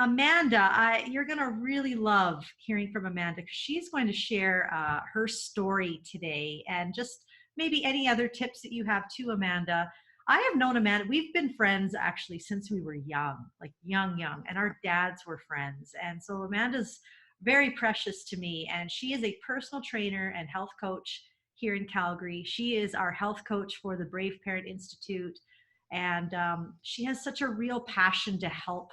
Amanda, you're going to really love hearing from Amanda because she's going to share her story today and just maybe any other tips that you have too, Amanda. I have known Amanda. We've been friends actually since we were young, like young, and our dads were friends. And so Amanda's very precious to me. And she is a personal trainer and health coach here in Calgary. She is our health coach for the Brave Parent Institute. And she has such a real passion to help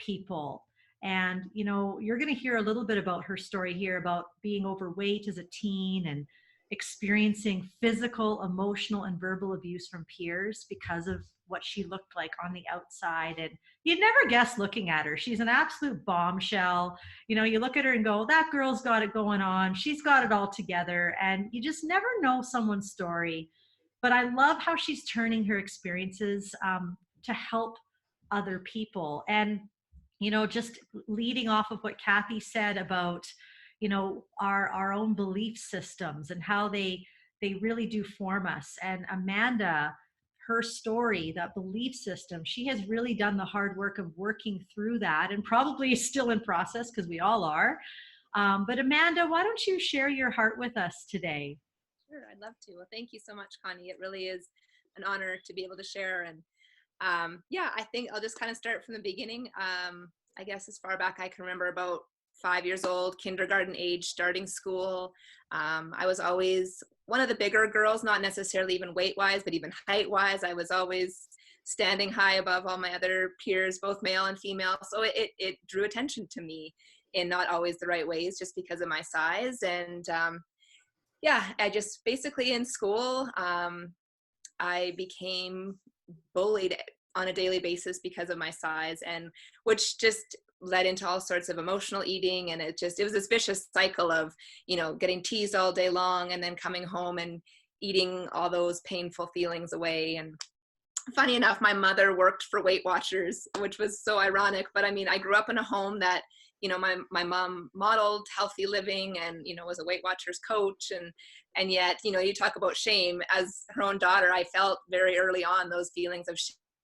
people. And, you know, you're going to hear a little bit about her story here about being overweight as a teen and experiencing physical, emotional, and verbal abuse from peers because of what she looked like on the outside. And you'd never guess looking at her. She's an absolute bombshell. You know, you look at her and go, that girl's got it going on. She's got it all together. And you just never know someone's story. But I love how she's turning her experiences to help other people. And you know, just leading off of what Kathy said about, you know, our own belief systems and how they really do form us. And Amanda, her story, that belief system, she has really done the hard work of working through that and probably is still in process because we all are. But Amanda, why don't you share your heart with us today? Sure, I'd love to. Well, thank you so much, Connie. It really is an honor to be able to share. And yeah, I think I'll just kind of start from the beginning. I guess as far back I can remember, about 5 years old, kindergarten age, starting school. I was always one of the bigger girls, not necessarily even weight-wise, but even height-wise. I was always standing high above all my other peers, both male and female. So it drew attention to me in not always the right ways, just because of my size. And yeah, I just basically in school, I became bullied on a daily basis because of my size, and which just led into all sorts of emotional eating. And it was this vicious cycle of, you know, getting teased all day long and then coming home and eating all those painful feelings away. And funny enough, my mother worked for Weight Watchers, which was so ironic. But I mean, I grew up in a home that, you know, my mom modeled healthy living and, you know, was a Weight Watchers coach. And yet, you know, you talk about shame. As her own daughter, I felt very early on those feelings of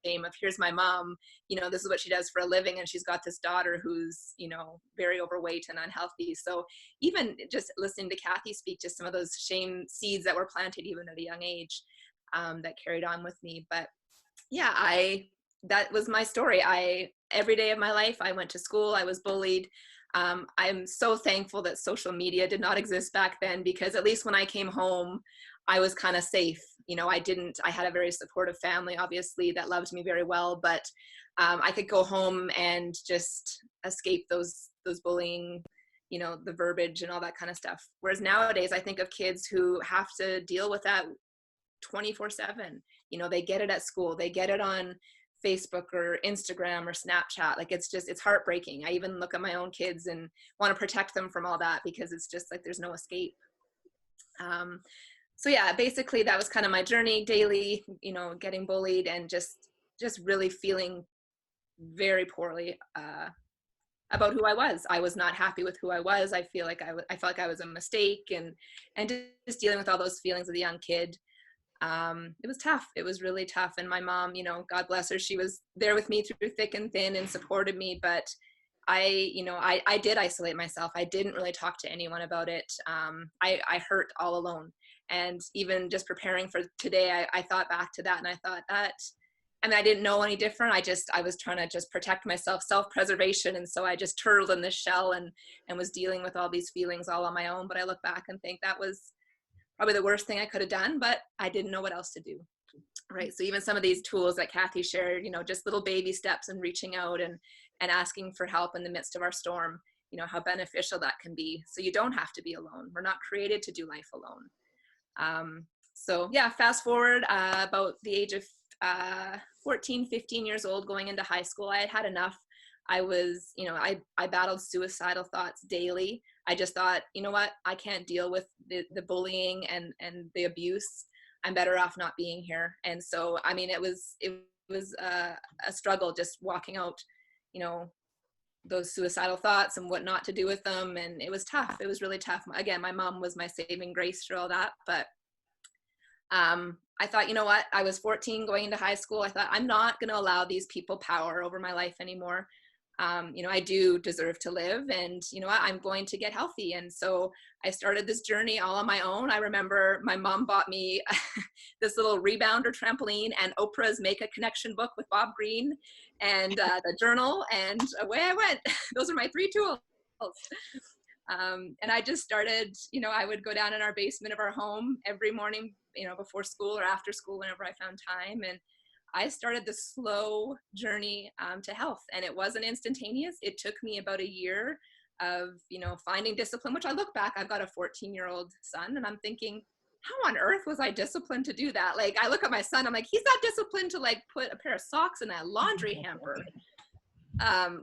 shame of, here's my mom, you know, this is what she does for a living, and she's got this daughter who's, you know, very overweight and unhealthy. So even just listening to Kathy speak, just some of those shame seeds that were planted even at a young age, that carried on with me. But yeah, that was my story. Every day of my life, I went to school, I was bullied. I'm so thankful that social media did not exist back then, because at least when I came home, I was kind of safe. You know, I had a very supportive family, obviously, that loved me very well, but I could go home and just escape those bullying, you know, the verbiage and all that kind of stuff. Whereas nowadays, I think of kids who have to deal with that 24/7. You know, they get it at school, they get it on Facebook or Instagram or Snapchat. Like, it's heartbreaking. I even look at my own kids and want to protect them from all that, because it's just like there's no escape. So yeah, basically that was kind of my journey daily, you know, getting bullied and just really feeling very poorly about who I was. I was not happy with who I was. I felt like I was a mistake, and just dealing with all those feelings of a young kid. It was tough. It was really tough. And my mom, you know, God bless her, she was there with me through thick and thin and supported me. But I did isolate myself. I didn't really talk to anyone about it. I hurt all alone. And even just preparing for today, I thought back to that, and I thought that, I mean, I didn't know any different. I was trying to just protect myself, self-preservation. And so I just turtled in this shell and was dealing with all these feelings all on my own. But I look back and think that was probably the worst thing I could have done, but I didn't know what else to do. Right. So even some of these tools that Kathy shared, you know, just little baby steps and reaching out and asking for help in the midst of our storm, you know, how beneficial that can be. So you don't have to be alone. We're not created to do life alone. So yeah, fast forward about the age of 14, 15 years old, going into high school, I had enough. I was, you know, I battled suicidal thoughts daily. I just thought, you know what, I can't deal with the bullying and the abuse. I'm better off not being here. And so, I mean, it was a struggle just walking out, you know, those suicidal thoughts and what not to do with them. And it was tough. It was really tough. Again, my mom was my saving grace through all that. But I thought, you know what, I was 14 going into high school. I thought, I'm not going to allow these people power over my life anymore. I do deserve to live, and I'm going to get healthy. And so I started this journey all on my own. I remember my mom bought me this little rebounder trampoline and Oprah's Make a Connection book with Bob Greene, and the journal, and away I went. Those are my 3 tools. And I just started, I would go down in our basement of our home every morning, before school or after school, whenever I found time. And I started the slow journey to health, and it wasn't instantaneous. It took me about a year of, finding discipline, which I look back, I've got a 14-year-old son, and I'm thinking, how on earth was I disciplined to do that? Like, I look at my son, I'm like, he's not disciplined to like put a pair of socks in a laundry hamper,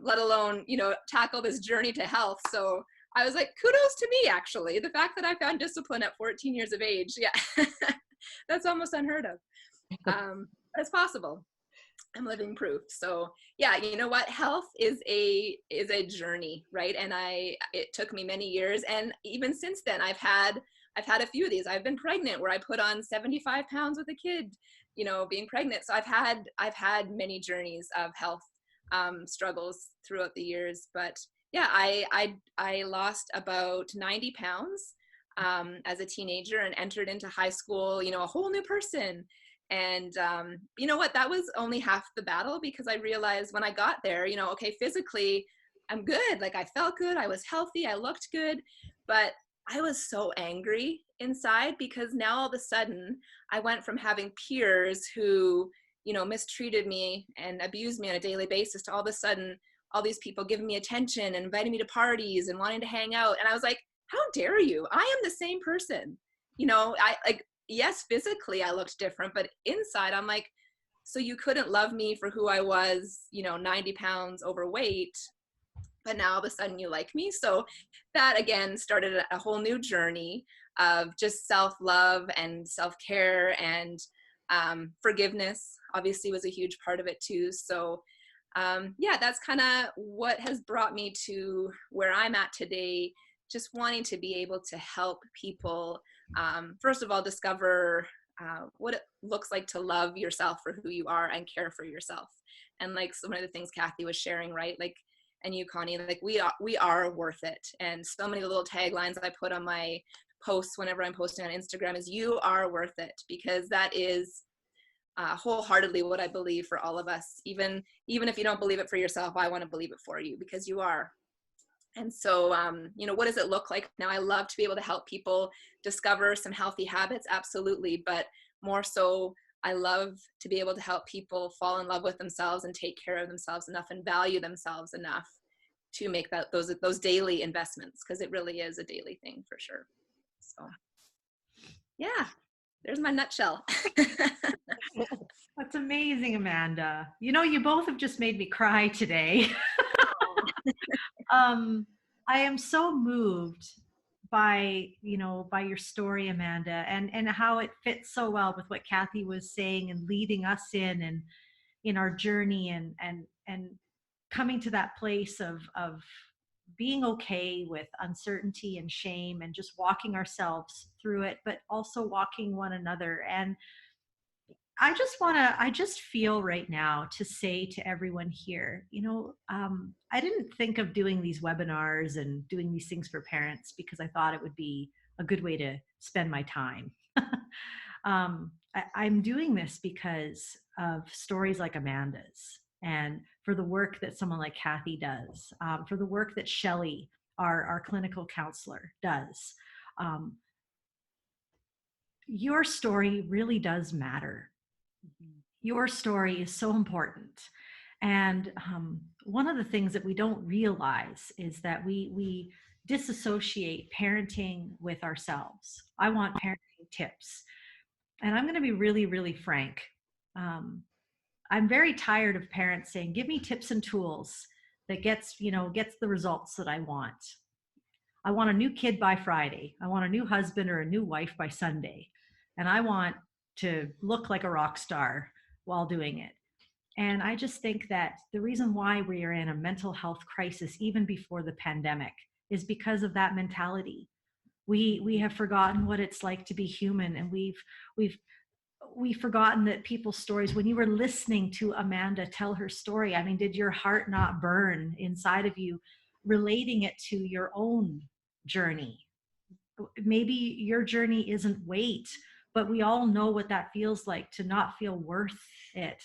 let alone, tackle this journey to health. So I was like, kudos to me, actually. The fact that I found discipline at 14 years of age. Yeah, that's almost unheard of. But it's possible. I'm living proof. So yeah, you know what? Health is a journey, right? And it took me many years. And even since then, I've had a few of these. I've been pregnant where I put on 75 pounds with a kid, being pregnant. So I've had many journeys of health struggles throughout the years. But yeah, I lost about 90 pounds as a teenager and entered into high school, a whole new person. And you know what, that was only half the battle, because I realized when I got there, okay, physically I'm good. Like, I felt good, I was healthy, I looked good, but I was so angry inside, because now all of a sudden I went from having peers who, mistreated me and abused me on a daily basis to all of a sudden all these people giving me attention and inviting me to parties and wanting to hang out. And I was like, how dare you? I am the same person. Yes, physically I looked different, but inside I'm like, so you couldn't love me for who I was, 90 pounds overweight, but now all of a sudden you like me. So that again started a whole new journey of just self-love and self-care, and forgiveness obviously was a huge part of it too. So yeah, that's kind of what has brought me to where I'm at today, just wanting to be able to help people, first of all, discover what it looks like to love yourself for who you are and care for yourself. And like some of the things Kathy was sharing, right? Like, and you, Connie, like we are worth it. And so many little taglines I put on my posts whenever I'm posting on Instagram is you are worth it, because that is wholeheartedly what I believe for all of us. Even if you don't believe it for yourself, I want to believe it for you, because you are. And so, what does it look like now? I love to be able to help people discover some healthy habits, absolutely. But more so, I love to be able to help people fall in love with themselves and take care of themselves enough and value themselves enough to make those daily investments, because it really is a daily thing for sure. So yeah, there's my nutshell. That's amazing, Amanda. You both have just made me cry today. I am so moved by your story, Amanda, and how it fits so well with what Kathy was saying and leading us in our journey, and coming to that place of being okay with uncertainty and shame, and just walking ourselves through it, but also walking one another. And I just feel right now to say to everyone here, I didn't think of doing these webinars and doing these things for parents because I thought it would be a good way to spend my time. I'm doing this because of stories like Amanda's, and for the work that someone like Kathy does, for the work that Shelley, our clinical counselor, does. Your story really does matter. Your story is so important. And one of the things that we don't realize is that we disassociate parenting with ourselves. I want parenting tips. And I'm going to be really, really frank. I'm very tired of parents saying, give me tips and tools that gets the results that I want. I want a new kid by Friday. I want a new husband or a new wife by Sunday. And I want to look like a rock star while doing it. And I just think that the reason why we are in a mental health crisis even before the pandemic is because of that mentality. We have forgotten what it's like to be human, and we've forgotten that people's stories, when you were listening to Amanda tell her story, I mean, did your heart not burn inside of you, relating it to your own journey? Maybe your journey isn't weight, but we all know what that feels like, to not feel worth it.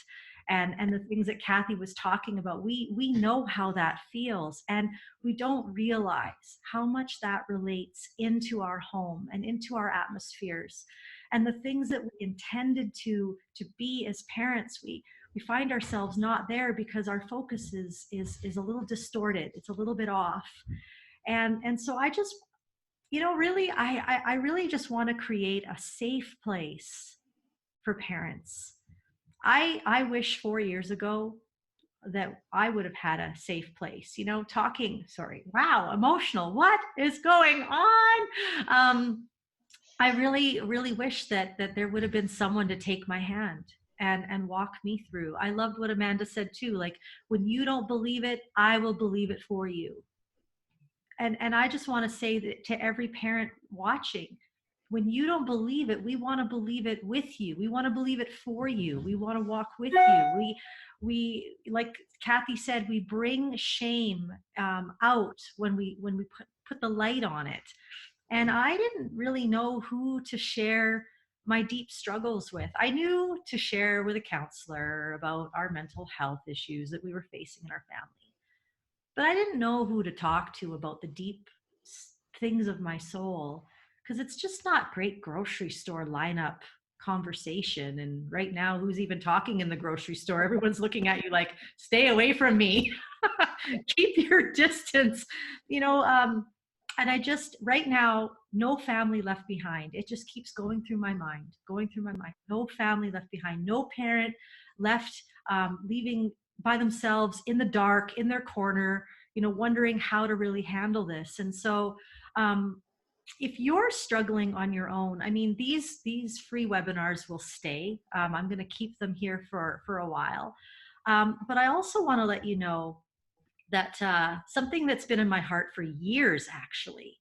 And the things that Kathy was talking about, we know how that feels, and we don't realize how much that relates into our home and into our atmospheres, and the things that we intended to be as parents. We find ourselves not there because our focus is a little distorted, it's a little bit off. And so I just, really, I really just want to create a safe place for parents. I wish 4 years ago that I would have had a safe place, sorry, wow, emotional. What is going on? I really, really wish that there would have been someone to take my hand and walk me through. I loved what Amanda said too. Like, when you don't believe it, I will believe it for you. And I just want to say that to every parent watching, when you don't believe it, we want to believe it with you. We want to believe it for you. We want to walk with you. We like Kathy said, we bring shame out when we put the light on it. And I didn't really know who to share my deep struggles with. I knew to share with a counselor about our mental health issues that we were facing in our family, but I didn't know who to talk to about the deep things of my soul, because it's just not great grocery store lineup conversation. And right now, who's even talking in the grocery store? Everyone's looking at you like, stay away from me. Keep your distance, and I just, right now, no family left behind. It just keeps going through my mind, no family left behind, no parent left, leaving by themselves in the dark, in their corner, wondering how to really handle this. And so, if you're struggling on your own, I mean, these free webinars will stay. I'm going to keep them here for a while. But I also want to let you know that something that's been in my heart for years, actually,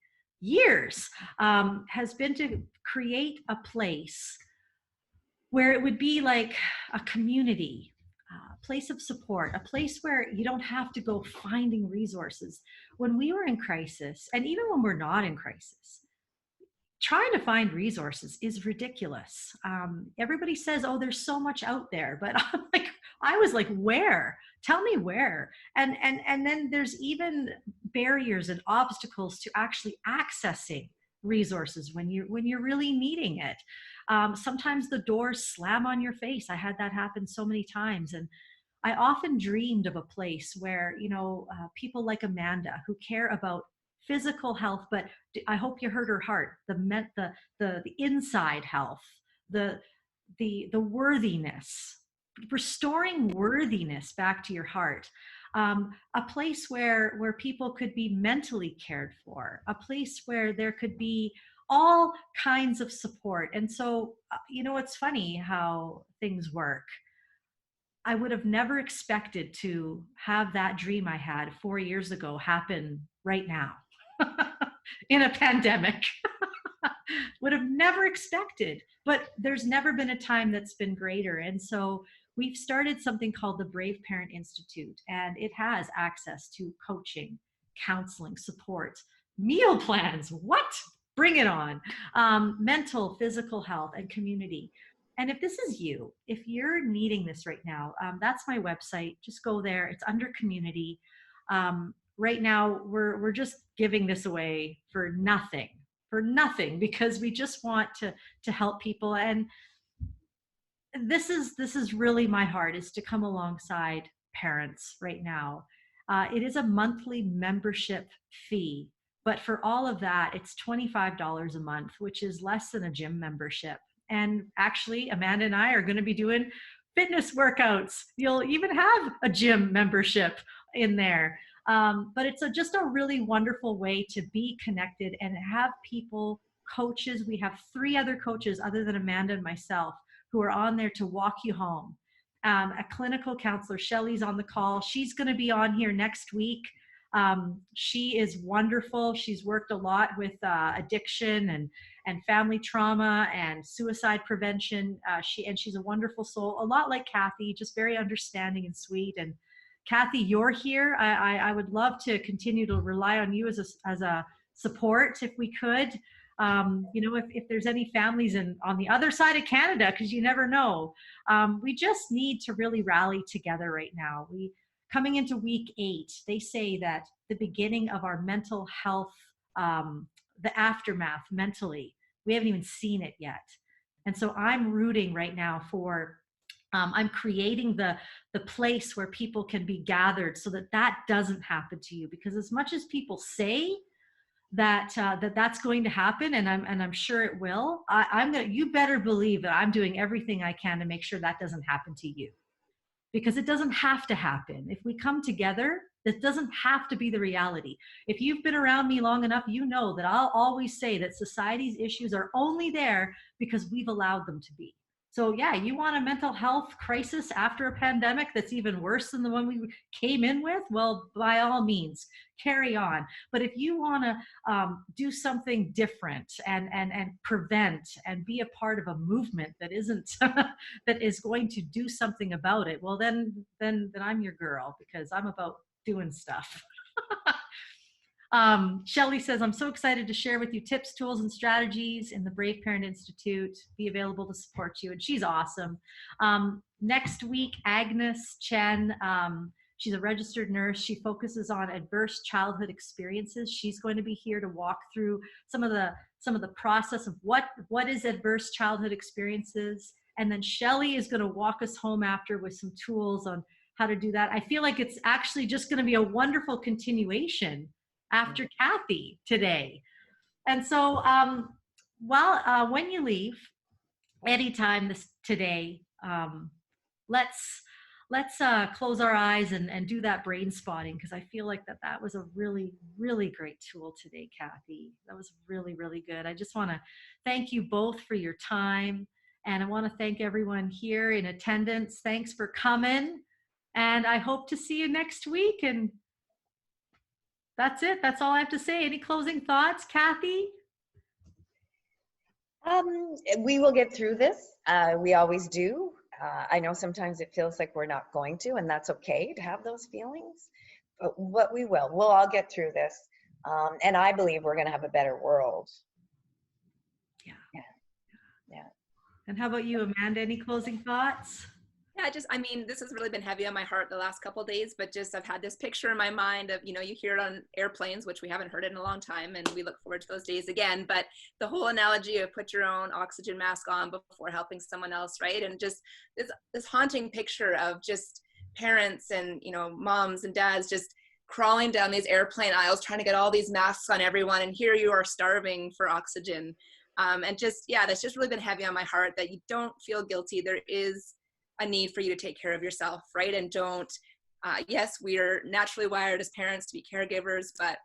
has been to create a place where it would be like a community, a place of support, a place where you don't have to go finding resources. When we were in crisis, and even when we're not in crisis, trying to find resources is ridiculous. Everybody says, oh, there's so much out there, but I was like, where? Tell me where. And then there's even barriers and obstacles to actually accessing resources when you're really needing it. Sometimes the doors slam on your face. I had that happen so many times. And I often dreamed of a place where, people like Amanda, who care about physical health, but I hope you heard her heart, the inside health, the worthiness, restoring worthiness back to your heart. A place where people could be mentally cared for, a place where there could be all kinds of support. And so, it's funny how things work. I would have never expected to have that dream I had 4 years ago happen right now in a pandemic. Would have never expected, but there's never been a time that's been greater. And so we've started something called the Brave Parent Institute, and it has access to coaching, counseling, support, meal plans. What? Bring it on. Mental, physical health, and community. And if this is you, if you're needing this right now, that's my website. Just go there. It's under community. Right now, we're just giving this away for nothing, because we just want to help people. And this is really my heart, is to come alongside parents right now. It is a monthly membership fee, but for all of that, it's $25 a month, which is less than a gym membership. And actually, Amanda and I are going to be doing fitness workouts. You'll even have a gym membership in there. But it's just a really wonderful way to be connected and have people, coaches. We have 3 other coaches other than Amanda and myself who are on there to walk you home. A clinical counselor, Shelly's on the call. She's going to be on here next week. She is wonderful. She's worked a lot with addiction and family trauma and suicide prevention. She's a wonderful soul, a lot like Kathy, just very understanding and sweet. And Kathy, you're here. I would love to continue to rely on you as a support if we could. If there's any families on the other side of Canada, because you never know, we just need to really rally together right now. Coming into week 8, they say that the beginning of our mental health, the aftermath mentally, we haven't even seen it yet. And so I'm rooting right now for, I'm creating the place where people can be gathered so that that doesn't happen to you. Because as much as people say that's going to happen, and I'm sure it will, you better believe that I'm doing everything I can to make sure that doesn't happen to you, because it doesn't have to happen. If we come together, this doesn't have to be the reality. If you've been around me long enough, you know that I'll always say that society's issues are only there because we've allowed them to be. So yeah, you want a mental health crisis after a pandemic that's even worse than the one we came in with? Well, by all means, carry on. But if you want to do something different and prevent and be a part of a movement that isn't that is going to do something about it, well, then I'm your girl, because I'm about doing stuff. Shelley says, I'm so excited to share with you tips, tools, and strategies in the Brave Parent Institute, be available to support you. And she's awesome. Next week, Agnes Chen, she's a registered nurse. She focuses on adverse childhood experiences. She's going to be here to walk through some of the process of what is adverse childhood experiences. And then Shelley is going to walk us home after with some tools on how to do that. I feel like it's actually just going to be a wonderful continuation after Kathy today. And so when you leave anytime today, let's close our eyes and do that brain spotting, because I feel like that was a really, really great tool today, Kathy. That was really, really good. I just want to thank you both for your time, and I want to thank everyone here in attendance. Thanks for coming, and I hope to see you next week. And that's it. That's all I have to say. Any closing thoughts, Kathy? We will get through this. We always do. I know sometimes it feels like we're not going to, and that's okay to have those feelings. But what we will. We'll all get through this. And I believe we're going to have a better world. Yeah. And how about you, Amanda? Any closing thoughts? Yeah, this has really been heavy on my heart the last couple of days, but I've had this picture in my mind of, you hear it on airplanes, which we haven't heard it in a long time, and we look forward to those days again. But the whole analogy of put your own oxygen mask on before helping someone else, right? And just this haunting picture of just parents and, moms and dads just crawling down these airplane aisles, trying to get all these masks on everyone. And here you are starving for oxygen. That's just really been heavy on my heart, that you don't feel guilty. There is a need for you to take care of yourself, right? And yes, we are naturally wired as parents to be caregivers, but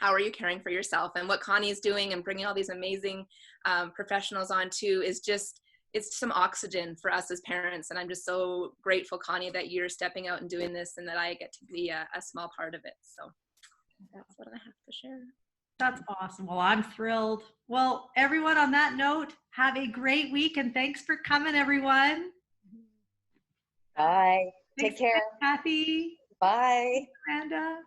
how are you caring for yourself? And what Connie's doing and bringing all these amazing professionals on too is it's some oxygen for us as parents. And I'm just so grateful, Connie, that you're stepping out and doing this, and that I get to be a small part of it. So that's what I have to share. That's awesome. Well, I'm thrilled. Well, everyone, on that note, have a great week, and thanks for coming, everyone. Bye. Thanks, Take care. Kathy. Bye. Amanda.